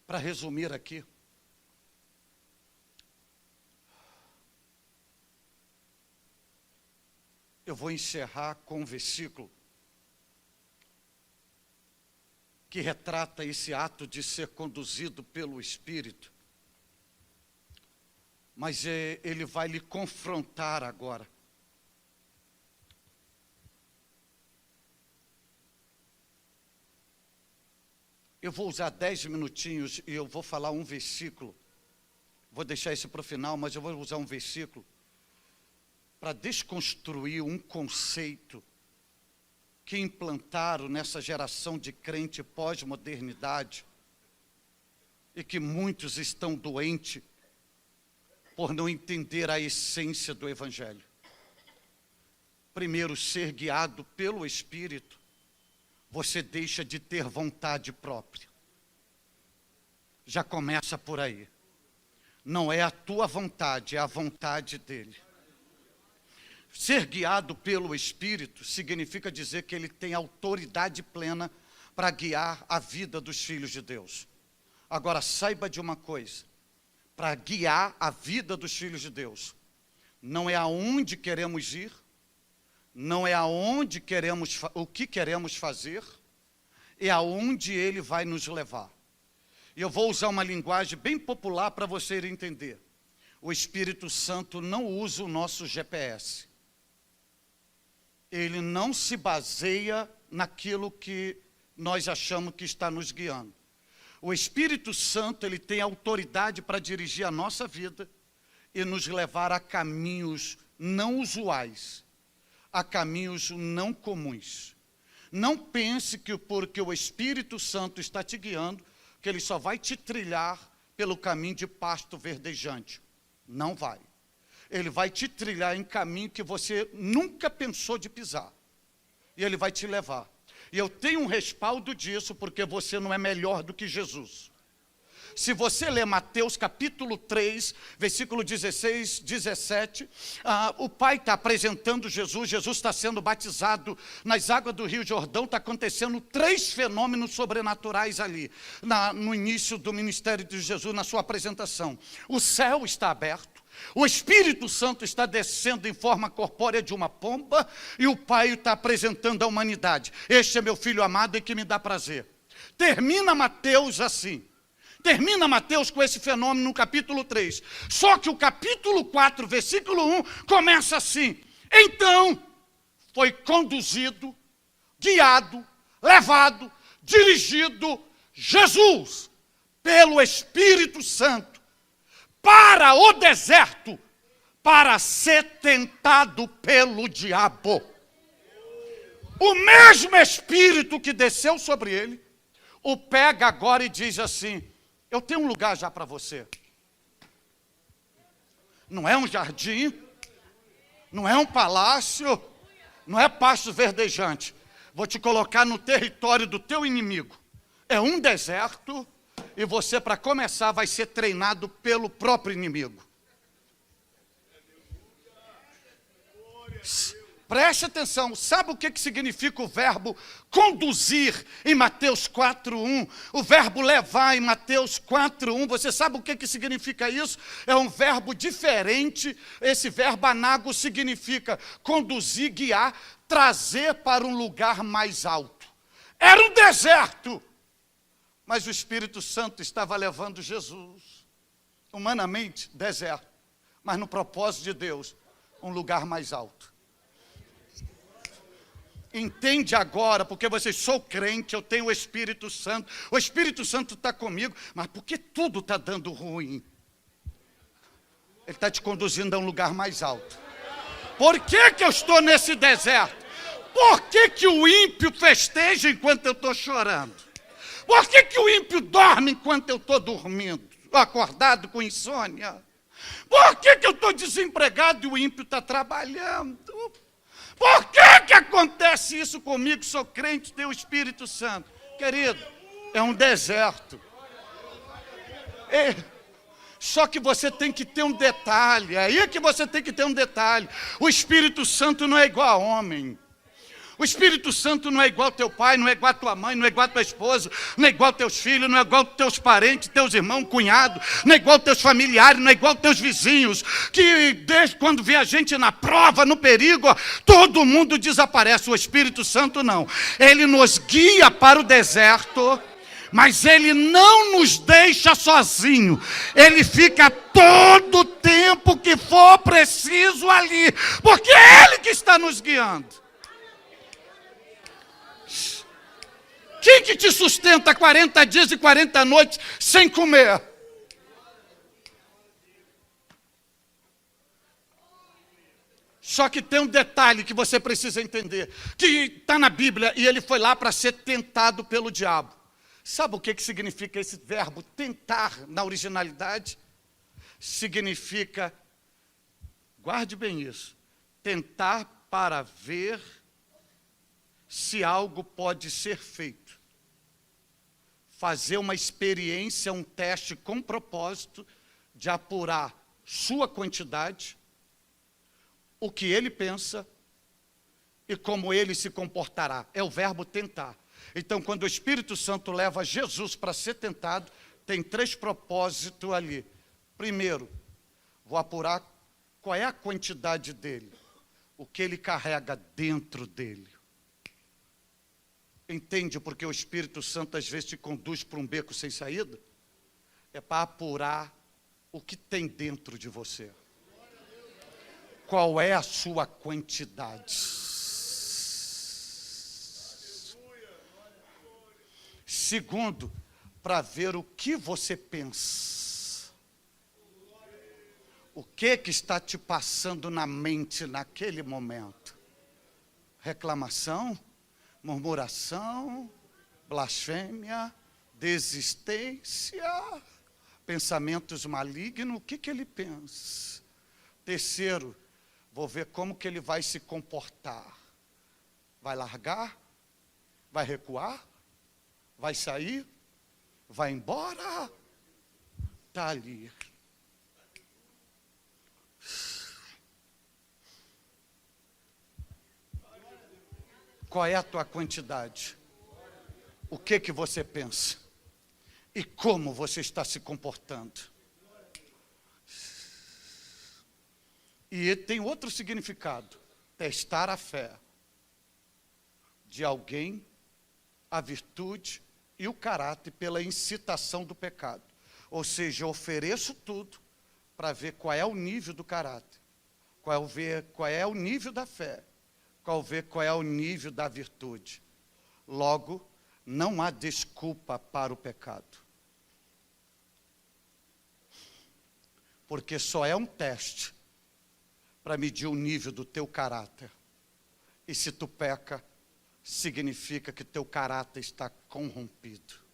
Para resumir aqui, eu vou encerrar com um versículo que retrata esse ato de ser conduzido pelo Espírito, mas ele vai lhe confrontar agora. Eu vou usar 10 minutinhos e eu vou falar um versículo. Vou deixar isso para o final, mas eu vou usar um versículo para desconstruir um conceito que implantaram nessa geração de crente pós-modernidade e que muitos estão doentes por não entender a essência do Evangelho. Primeiro, ser guiado pelo Espírito, você deixa de ter vontade própria. Já começa por aí. Não é a tua vontade, é a vontade dele. Ser guiado pelo Espírito significa dizer que ele tem autoridade plena para guiar a vida dos filhos de Deus. Agora, saiba de uma coisa: para guiar a vida dos filhos de Deus, não é aonde queremos ir, não é aonde queremos, o que queremos fazer, é aonde ele vai nos levar. E eu vou usar uma linguagem bem popular para você entender. O Espírito Santo não usa o nosso GPS. Ele não se baseia naquilo que nós achamos que está nos guiando. O Espírito Santo, ele tem autoridade para dirigir a nossa vida e nos levar a caminhos não usuais, a caminhos não comuns. Não pense que porque o Espírito Santo está te guiando, que ele só vai te trilhar pelo caminho de pasto verdejante. Não vai. Ele vai te trilhar em caminho que você nunca pensou de pisar. E ele vai te levar. E eu tenho um respaldo disso, porque você não é melhor do que Jesus. Se você ler Mateus capítulo 3, versículo 16, 17, o Pai está apresentando Jesus, Jesus está sendo batizado nas águas do Rio Jordão, está acontecendo 3 fenômenos sobrenaturais ali, no início do ministério de Jesus, na sua apresentação. O céu está aberto, o Espírito Santo está descendo em forma corpórea de uma pomba, e o Pai está apresentando à humanidade: este é meu Filho amado em que me dá prazer. Termina Mateus assim. Termina Mateus com esse fenômeno no capítulo 3. Só que o capítulo 4, versículo 1, começa assim: então foi conduzido, guiado, levado, dirigido Jesus pelo Espírito Santo para o deserto, para ser tentado pelo diabo. O mesmo Espírito que desceu sobre ele, o pega agora e diz assim: eu tenho um lugar já para você. Não é um jardim, não é um palácio, não é pasto verdejante. Vou te colocar no território do teu inimigo. É um deserto e você, para começar, vai ser treinado pelo próprio inimigo. Preste atenção, sabe o que significa o verbo conduzir em Mateus 4:1? O verbo levar em Mateus 4:1, você sabe o que significa isso? É um verbo diferente. Esse verbo anago significa conduzir, guiar, trazer para um lugar mais alto. Era um deserto, mas o Espírito Santo estava levando Jesus, humanamente, deserto, mas no propósito de Deus, um lugar mais alto. Entende agora, porque você sou crente, eu tenho o Espírito Santo está comigo, mas por que tudo está dando ruim? Ele está te conduzindo a um lugar mais alto. Por que eu estou nesse deserto? Por que o ímpio festeja enquanto eu estou chorando? Por que que o ímpio dorme enquanto eu estou dormindo, acordado com insônia? Por que que eu estou desempregado e o ímpio está trabalhando? Por que que acontece isso comigo? Sou crente, tenho o Espírito Santo. Querido, é um deserto. Só que você tem que ter um detalhe, é aí que você tem que ter um detalhe. O Espírito Santo não é igual a homem. O Espírito Santo não é igual ao teu pai, não é igual a tua mãe, não é igual a tua esposa, não é igual aos teus filhos, não é igual aos teus parentes, teus irmãos, cunhado, não é igual aos teus familiares, não é igual aos teus vizinhos, que desde quando vê a gente na prova, no perigo, todo mundo desaparece. O Espírito Santo não. Ele nos guia para o deserto, mas ele não nos deixa sozinho. Ele fica todo o tempo que for preciso ali, porque é ele que está nos guiando. Quem que te sustenta 40 dias e 40 noites sem comer? Só que tem um detalhe que você precisa entender, que está na Bíblia, e ele foi lá para ser tentado pelo diabo. Sabe o que significa esse verbo tentar na originalidade? Significa, guarde bem isso, tentar para ver se algo pode ser feito. Fazer uma experiência, um teste com propósito de apurar sua quantidade, o que ele pensa e como ele se comportará. É o verbo tentar. Então, quando o Espírito Santo leva Jesus para ser tentado, tem 3 propósitos ali. Primeiro, vou apurar qual é a quantidade dele, o que ele carrega dentro dele. Entende porque o Espírito Santo às vezes te conduz para um beco sem saída? É para apurar o que tem dentro de você. Qual é a sua quantidade? Segundo, para ver o que você pensa. O que está te passando na mente naquele momento? Reclamação? Murmuração, blasfêmia, desistência, pensamentos malignos, o que ele pensa? Terceiro, vou ver como que ele vai se comportar. Vai largar? Vai recuar? Vai sair? Vai embora? Está ali. Qual é a tua quantidade? O que você pensa? E como você está se comportando? E tem outro significado. Testar a fé de alguém, a virtude e o caráter pela incitação do pecado. Ou seja, eu ofereço tudo para ver qual é o nível do caráter, qual é o nível da fé, qual é o nível da virtude. Logo, não há desculpa para o pecado. Porque só é um teste para medir o nível do teu caráter. E se tu peca, significa que teu caráter está corrompido.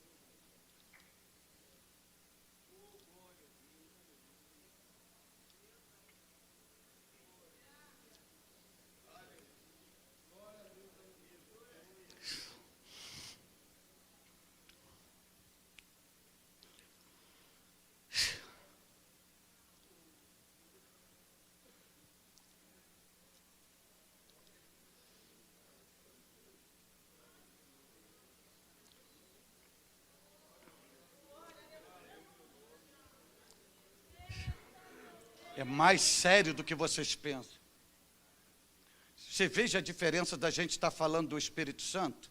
É mais sério do que vocês pensam. Você veja a diferença da gente estar falando do Espírito Santo?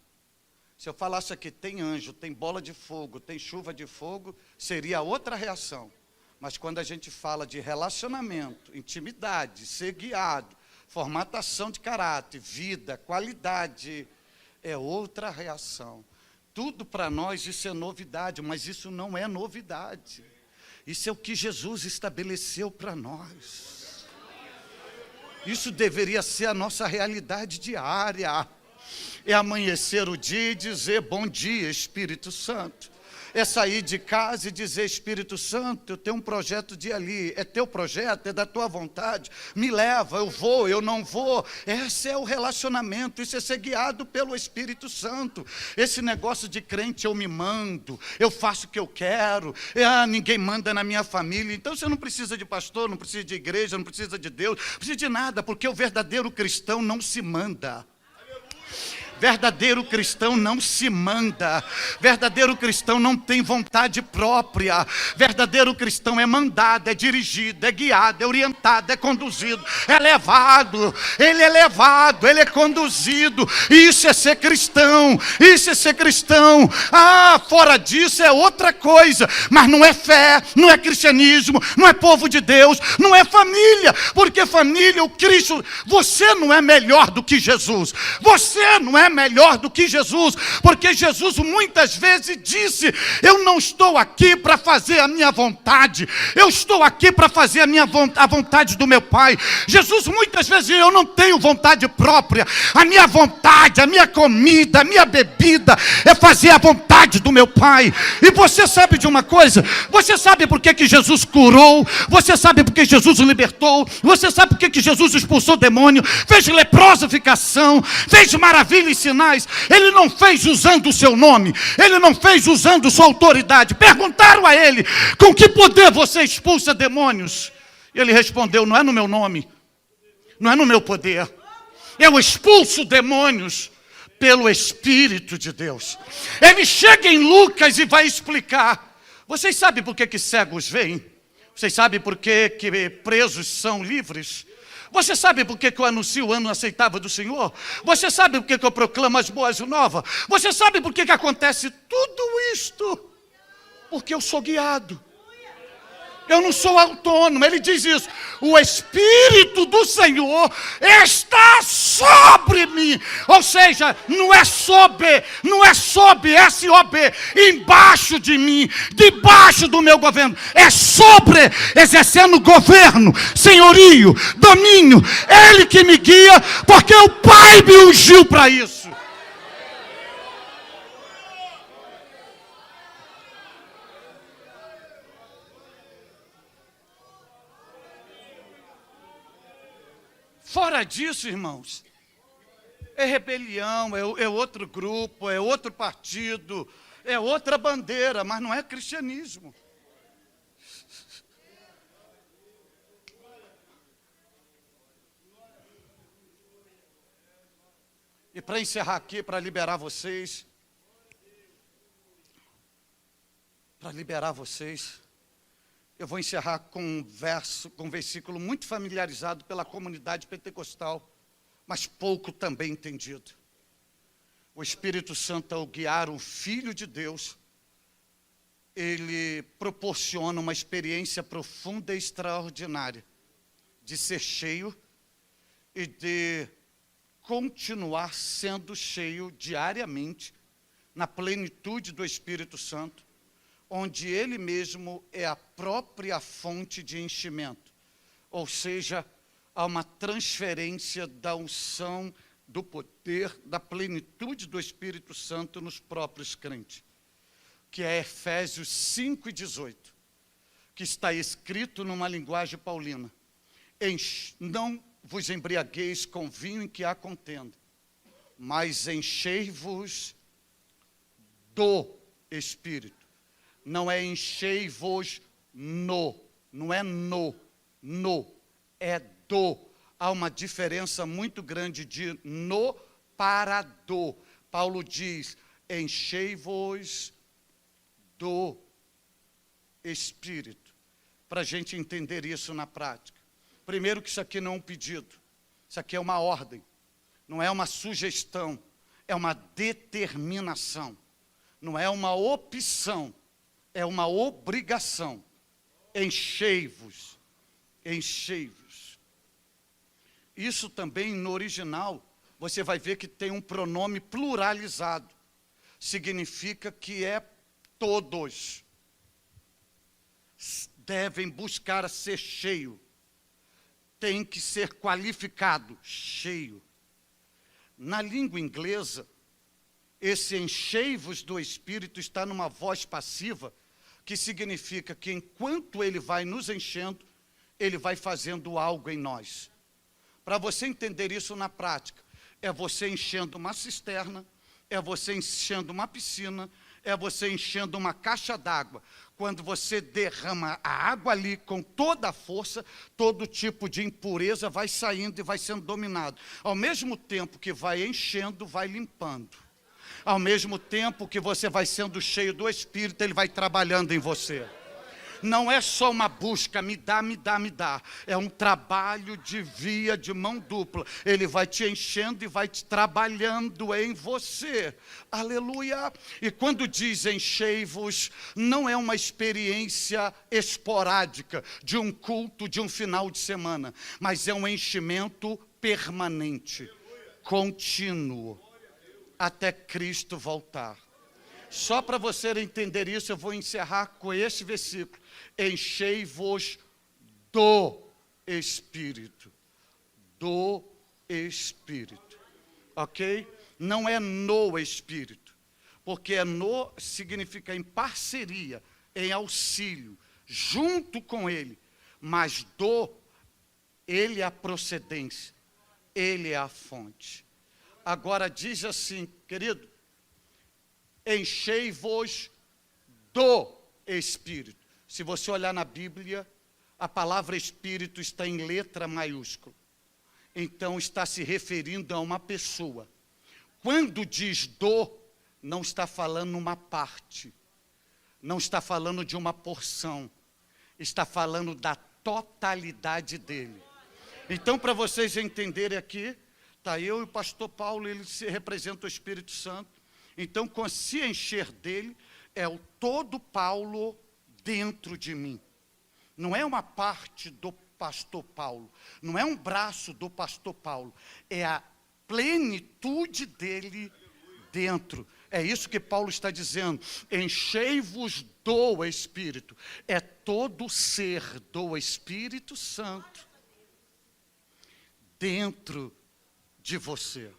Se eu falasse aqui, tem anjo, tem bola de fogo, tem chuva de fogo, seria outra reação. Mas quando a gente fala de relacionamento, intimidade, ser guiado, formatação de caráter, vida, qualidade, é outra reação. Tudo para nós isso é novidade, mas isso não é novidade. Isso é o que Jesus estabeleceu para nós. Isso deveria ser a nossa realidade diária. É amanhecer o dia e dizer bom dia, Espírito Santo. É sair de casa e dizer, Espírito Santo, eu tenho um projeto de ir ali. É teu projeto, é da tua vontade. Me leva, eu vou, eu não vou. Esse é o relacionamento, isso é ser guiado pelo Espírito Santo. Esse negócio de crente, eu me mando, eu faço o que eu quero. Ninguém manda na minha família. Então você não precisa de pastor, não precisa de igreja, não precisa de Deus, não precisa de nada, porque o verdadeiro cristão não se manda. Verdadeiro cristão não se manda. Verdadeiro cristão não tem vontade própria. Verdadeiro cristão é mandado, é dirigido, é guiado, é orientado, é conduzido, é levado. Ele é levado, ele é conduzido. Isso é ser cristão. Isso é ser cristão. Fora disso é outra coisa. Mas não é fé, não é cristianismo, não é povo de Deus, não é família. Porque família, o Cristo, você não é melhor do que Jesus. Você não é melhor do que Jesus, porque Jesus muitas vezes disse, eu não estou aqui para fazer a minha vontade, eu estou aqui para fazer a vontade do meu Pai. Jesus muitas vezes disse, eu não tenho vontade própria, a minha vontade, a minha comida, a minha bebida é fazer a vontade do meu Pai. E você sabe de uma coisa? Você sabe por que Jesus curou? Você sabe por que Jesus libertou? Você sabe por que Jesus expulsou demônio? Fez leprosificação, fez maravilha e sinais. Ele não fez usando o seu nome, ele não fez usando sua autoridade. Perguntaram a ele, com que poder você expulsa demônios? Ele respondeu, não é no meu nome, não é no meu poder, eu expulso demônios pelo Espírito de Deus. Ele chega em Lucas e vai explicar. Vocês sabem por que cegos veem? Vocês sabem por que presos são livres? Você sabe por que eu anuncio o ano aceitável do Senhor? Você sabe por que eu proclamo as boas novas? Você sabe por que acontece tudo isto? Porque eu sou guiado. Eu não sou autônomo. Ele diz isso. O Espírito do Senhor está sobre mim. Ou seja, não é sobre, S-O-B, embaixo de mim, debaixo do meu governo. É sobre, exercendo governo, senhorio, domínio. Ele que me guia, porque o Pai me ungiu para isso. Fora disso, irmãos, é rebelião, é outro grupo, é outro partido, é outra bandeira, mas não é cristianismo. E para encerrar aqui, para liberar vocês, eu vou encerrar com um versículo muito familiarizado pela comunidade pentecostal, mas pouco também entendido. O Espírito Santo, ao guiar o Filho de Deus, ele proporciona uma experiência profunda e extraordinária de ser cheio e de continuar sendo cheio diariamente na plenitude do Espírito Santo, onde ele mesmo é a própria fonte de enchimento. Ou seja, há uma transferência da unção, do poder, da plenitude do Espírito Santo nos próprios crentes, que é Efésios 5:18, que está escrito numa linguagem paulina. Não vos embriagueis com vinho em que há contenda, mas enchei-vos do Espírito. Não é enchei-vos não é é do. Há uma diferença muito grande de no para do. Paulo diz, enchei-vos do Espírito. Para a gente entender isso na prática. Primeiro que isso aqui não é um pedido, isso aqui é uma ordem, não é uma sugestão, é uma determinação, não é uma opção, é uma obrigação. Enchei-vos, enchei-vos. Isso também no original, você vai ver que tem um pronome pluralizado. Significa que é todos. Devem buscar ser cheio. Tem que ser qualificado, cheio. Na língua inglesa, Esse enchei-vos do Espírito está numa voz passiva, que significa que enquanto ele vai nos enchendo, ele vai fazendo algo em nós. Para você entender isso na prática, é você enchendo uma cisterna, é você enchendo uma piscina, é você enchendo uma caixa d'água. Quando você derrama a água ali com toda a força, todo tipo de impureza vai saindo e vai sendo dominado. Ao mesmo tempo que vai enchendo, vai limpando. Ao mesmo tempo que você vai sendo cheio do Espírito, ele vai trabalhando em você. Não é só uma busca, me dá, me dá, me dá. É um trabalho de via de mão dupla. Ele vai te enchendo e vai te trabalhando em você. Aleluia! E quando diz enchei-vos, não é uma experiência esporádica de um culto, de um final de semana, mas é um enchimento permanente, contínuo, até Cristo voltar. Só para você entender isso, eu vou encerrar com este versículo. Enchei-vos do Espírito. Do Espírito. Ok? Não é no Espírito. Porque no significa em parceria, em auxílio, junto com Ele. Mas Ele é a procedência. Ele é a fonte. Agora diz assim, querido, enchei-vos do Espírito. Se você olhar na Bíblia, a palavra Espírito está em letra maiúscula. Então está se referindo a uma pessoa. Quando diz não está falando uma parte. Não está falando de uma porção. Está falando da totalidade dele. Então, para vocês entenderem aqui, está eu e o pastor Paulo, ele se representa o Espírito Santo. Então, com se encher dele, é o todo Paulo dentro de mim. Não é uma parte do pastor Paulo, não é um braço do pastor Paulo, é a plenitude dele dentro. É isso que Paulo está dizendo, enchei-vos do Espírito. É todo ser do Espírito Santo dentro de você.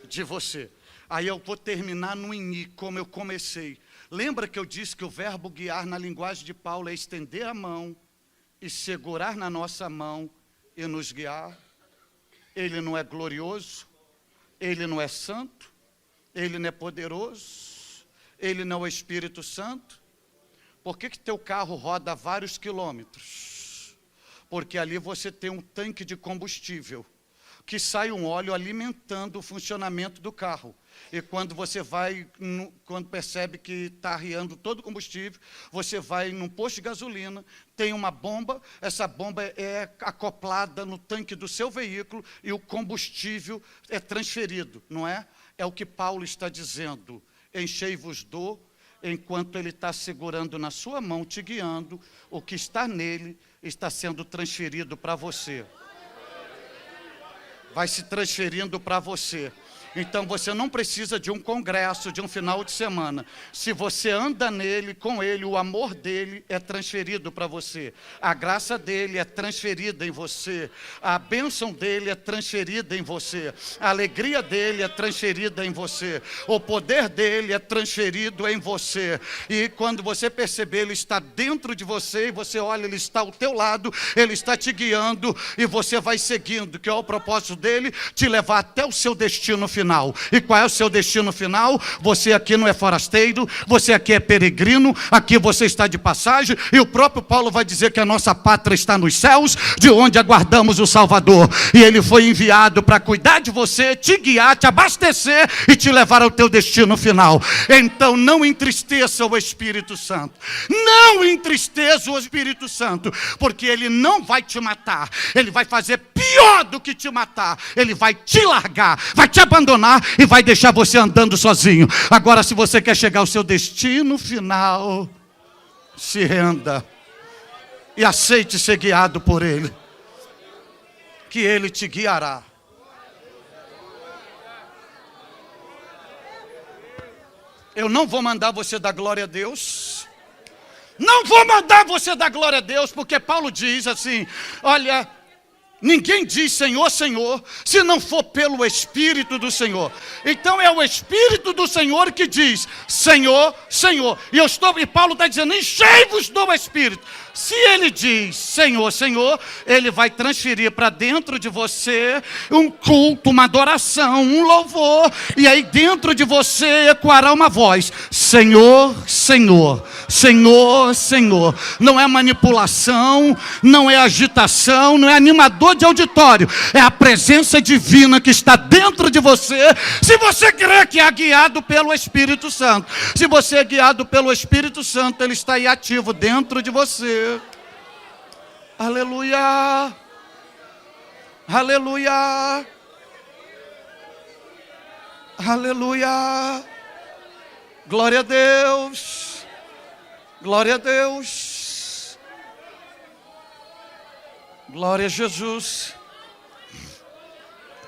De você. Aí eu vou terminar no ini, como eu comecei. Lembra que eu disse que o verbo guiar na linguagem de Paulo é estender a mão e segurar na nossa mão e nos guiar? Ele não é glorioso, ele não é santo, ele não é poderoso, ele não é o Espírito Santo. Por que teu carro roda vários quilômetros? Porque ali você tem um tanque de combustível, que sai um óleo alimentando o funcionamento do carro. E quando você vai, quando percebe que está arriando todo o combustível, você vai num posto de gasolina, tem uma bomba, essa bomba é acoplada no tanque do seu veículo e o combustível é transferido, não é? É o que Paulo está dizendo, enchei-vos enquanto ele está segurando na sua mão, te guiando, o que está nele está sendo transferido para você. Vai se transferindo para você. Então você não precisa de um congresso, de um final de semana. Se você anda nele, com ele, o amor dele é transferido para você. A graça dele é transferida em você. A bênção dele é transferida em você. A alegria dele é transferida em você. O poder dele é transferido em você. E quando você perceber, ele está dentro de você, e você olha, ele está ao teu lado, ele está te guiando, e você vai seguindo, que é o propósito dele, te levar até o seu destino final. E qual é o seu destino final? Você aqui não é forasteiro, você aqui é peregrino, aqui você está de passagem, e o próprio Paulo vai dizer que a nossa pátria está nos céus, de onde aguardamos o Salvador, e ele foi enviado para cuidar de você, te guiar, te abastecer e te levar ao teu destino final. Então não entristeça o Espírito Santo, não entristeça o Espírito Santo, porque ele não vai te matar, ele vai fazer pior do que te matar, ele vai te largar, vai te abandonar e vai deixar você andando sozinho. Agora, se você quer chegar ao seu destino final, se renda e aceite ser guiado por ele, que ele te guiará. Eu não vou mandar você dar glória a Deus, não vou mandar você dar glória a Deus, porque Paulo diz assim, olha, Ninguém diz Senhor, Senhor, se não for pelo Espírito do Senhor. Então é o Espírito do Senhor que diz Senhor, Senhor. E Paulo está dizendo, enchei-vos do Espírito. Se ele diz Senhor, Senhor, ele vai transferir para dentro de você um culto, uma adoração, um louvor. E aí dentro de você ecoará uma voz, Senhor, Senhor, Senhor, Senhor. Não é manipulação, não é agitação, não é animador de auditório. É a presença divina que está dentro de você. Se você crê que é guiado pelo Espírito Santo. Se você é guiado pelo Espírito Santo, ele está aí ativo dentro de você. Aleluia, aleluia, aleluia, glória a Deus, glória a Deus, glória a Jesus.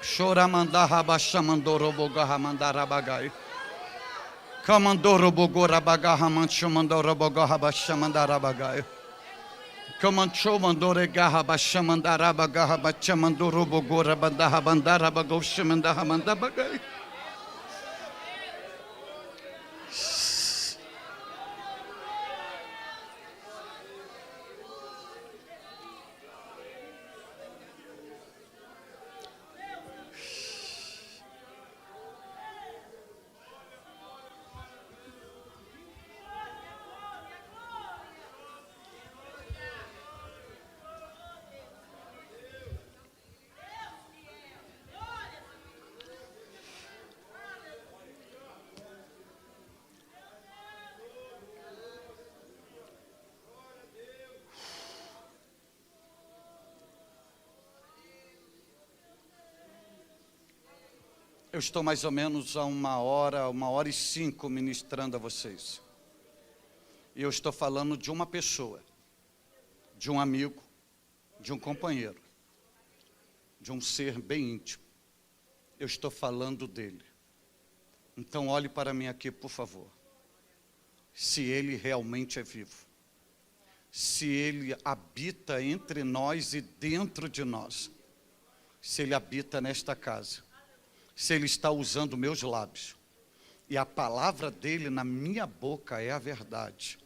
Choramandarabaxamandorobogarramandarabagai. Camandorobogorabagarramandchamandorobogarrabaxamandarabagai. Camancho mandore garra baixamandaraba garra bachamandorobo gora bandarra bandaraba goshamandarra mandabagai. Eu estou mais ou menos a 1h05 ministrando a vocês. E eu estou falando de uma pessoa, de um amigo, de um companheiro, de um ser bem íntimo. Eu estou falando dele. Então olhe para mim aqui, por favor. Se ele realmente é vivo. Se ele habita entre nós e dentro de nós. Se ele habita nesta casa. Se ele está usando meus lábios, e a palavra dele na minha boca é a verdade,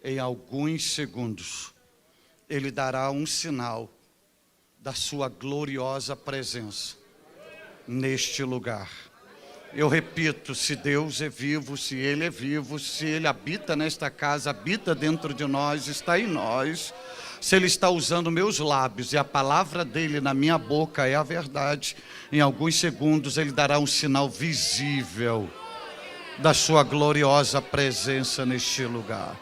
em alguns segundos, ele dará um sinal da sua gloriosa presença neste lugar. Eu repito, se Deus é vivo, se Ele é vivo, se Ele habita nesta casa, habita dentro de nós, está em nós, se Ele está usando meus lábios e a palavra dele na minha boca é a verdade, em alguns segundos Ele dará um sinal visível da sua gloriosa presença neste lugar.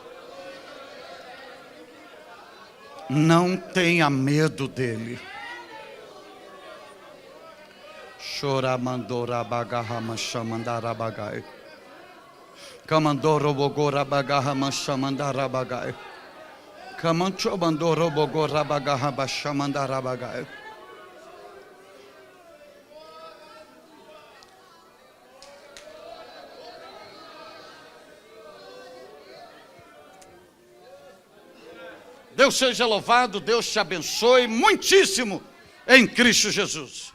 Não tenha medo dele. Choramandorabagahamaxamandarabagai. Camandorobogorabagahamaxamandarabagai. Camanchobandorobogorabagahabaxamandarabagai. Deus seja louvado, Deus te abençoe muitíssimo em Cristo Jesus.